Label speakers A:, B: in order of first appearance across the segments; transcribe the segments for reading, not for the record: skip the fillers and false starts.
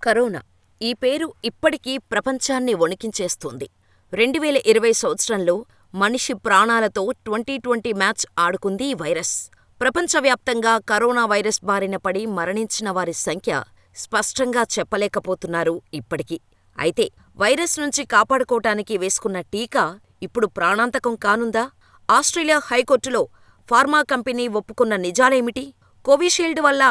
A: Corona ఈ పేరు ఇప్పటికీ ప్రపంచాన్ని వణికించేస్తోంది. 2020 సంవత్సరంలో మనిషి ప్రాణాలతో 2020 మ్యాచ్ ఆడుకుంది ఈ వైరస్. ప్రపంచవ్యాప్తంగా కరోనా వైరస్ బారిన పడి మరణించిన వారి సంఖ్య స్పష్టంగా చెప్పలేకపోతున్నారు ఇప్పటికీ. అయితే వైరస్ నుంచి కాపాడుకోటానికి వేసుకున్న టీకా ఇప్పుడు ప్రాణాంతకం కానుందా? ఆస్ట్రేలియా హైకోర్టులో ఫార్మా కంపెనీ ఒప్పుకున్న నిజాలేమిటి? కోవిషీల్డ్ వల్ల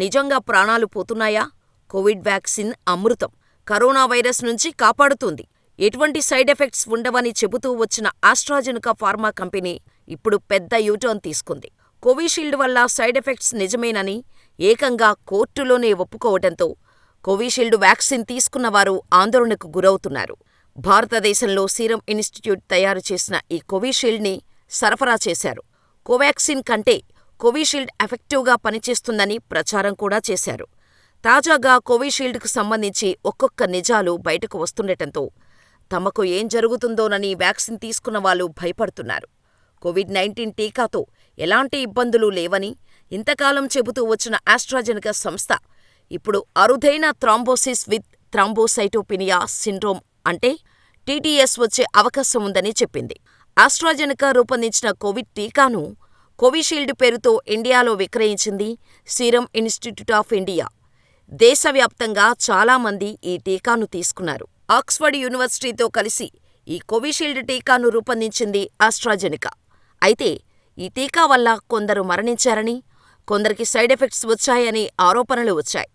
A: నిజంగా ప్రాణాలు పోతున్నాయా? కోవిడ్ వ్యాక్సిన్ అమృతం, కరోనా వైరస్ నుంచి కాపాడుతుంది, ఎటువంటి సైడ్ ఎఫెక్ట్స్ ఉండవని చెబుతూ వచ్చిన ఆస్ట్రాజెనెకా ఫార్మా కంపెనీ ఇప్పుడు పెద్ద యూటర్న్ తీసుకుంది. కోవిషీల్డ్ వల్ల సైడ్ ఎఫెక్ట్స్ నిజమేనని ఏకంగా కోర్టులోనే ఒప్పుకోవటంతో కోవిషీల్డ్ వ్యాక్సిన్ తీసుకున్నవారు ఆందోళనకు గురవుతున్నారు. భారతదేశంలో సీరం ఇన్స్టిట్యూట్ తయారు చేసిన ఈ కోవిషీల్డ్ని సరఫరా చేశారు. కోవాక్సిన్ కంటే కోవిషీల్డ్ ఎఫెక్టివ్గా పనిచేస్తుందని ప్రచారం కూడా చేశారు. తాజాగా కోవిషీల్డ్కు సంబంధించి ఒక్కొక్క నిజాలు బయటకు వస్తుండటంతో తమకు ఏం జరుగుతుందోనని వ్యాక్సిన్ తీసుకున్న వాళ్ళు భయపడుతున్నారు. కోవిడ్-19 టీకాతో ఎలాంటి ఇబ్బందులు లేవని ఇంతకాలం చెబుతూ వచ్చిన ఆస్ట్రాజెనెకా సంస్థ ఇప్పుడు అరుదైన థ్రాంబోసిస్ విత్ థ్రాంబోసైటోపినియా సిండ్రోమ్ అంటే టీటీఎస్ వచ్చే అవకాశం ఉందని చెప్పింది. ఆస్ట్రాజెనెకా రూపొందించిన కోవిడ్ టీకాను కోవిషీల్డ్ పేరుతో ఇండియాలో విక్రయించింది సీరం ఇన్స్టిట్యూట్ ఆఫ్ ఇండియా. దేశవ్యాప్తంగా చాలామంది ఈ టీకాను తీసుకున్నారు. ఆక్స్ఫర్డ్ యూనివర్సిటీతో కలిసి ఈ కోవిషీల్డ్ టీకాను రూపొందించింది ఆస్ట్రాజెనెకా. అయితే ఈ టీకా వల్ల కొందరు మరణించారని, కొందరికి సైడ్ ఎఫెక్ట్స్ వచ్చాయని ఆరోపణలు వచ్చాయి.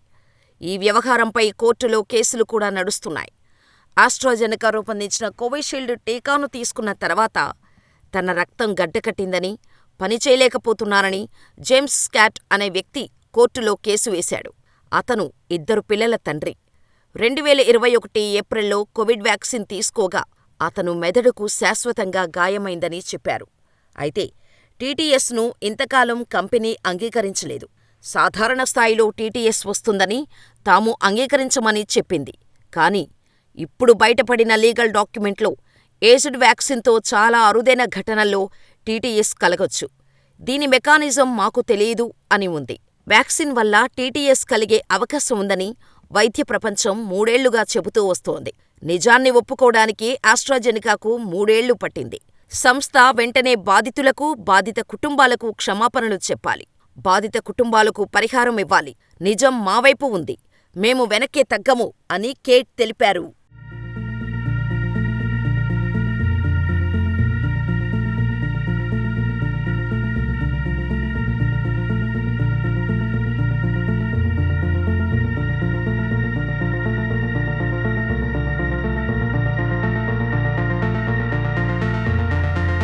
A: ఈ వ్యవహారంపై కోర్టులో కేసులు కూడా నడుస్తున్నాయి. ఆస్ట్రాజెనెకా రూపొందించిన కోవిషీల్డ్ టీకాను తీసుకున్న తర్వాత తన రక్తం గడ్డకట్టిందని, పనిచేయలేకపోతున్నానని జేమ్స్ స్కాట్ అనే వ్యక్తి కోర్టులో కేసు వేశాడు. అతను 2 పిల్లల తండ్రి. 2021 ఏప్రిల్లో కోవిడ్ వ్యాక్సిన్ తీసుకోగా అతను మెదడుకు శాశ్వతంగా గాయమైందని చెప్పారు. అయితే టీటీఎస్ను ఇంతకాలం కంపెనీ అంగీకరించలేదు. సాధారణ స్థాయిలో టీటీఎస్ వస్తుందని తాము అంగీకరించమని చెప్పింది. కానీ ఇప్పుడు బయటపడిన లీగల్ డాక్యుమెంట్లో ఏజ్డ్ వ్యాక్సిన్తో చాలా అరుదైన ఘటనల్లో టీటీఎస్ కలగొచ్చు. దీని మెకానిజం మాకు తెలియదు అని ఉంది. వ్యాక్సిన్ వల్ల టీటీఎస్ కలిగే అవకాశం ఉందని వైద్య ప్రపంచం 3 ఏళ్లుగా చెబుతూ వస్తోంది. నిజాన్ని ఒప్పుకోవడానికి ఆస్ట్రాజెనెకాకు 3 ఏళ్లు పట్టింది. సంస్థ వెంటనే బాధితులకు, బాధిత కుటుంబాలకు క్షమాపణలు చెప్పాలి. బాధిత కుటుంబాలకు పరిహారం ఇవ్వాలి. నిజం మా వైపు ఉంది. మేము వెనక్కి తగ్గము అని కేట్ తెలిపారు.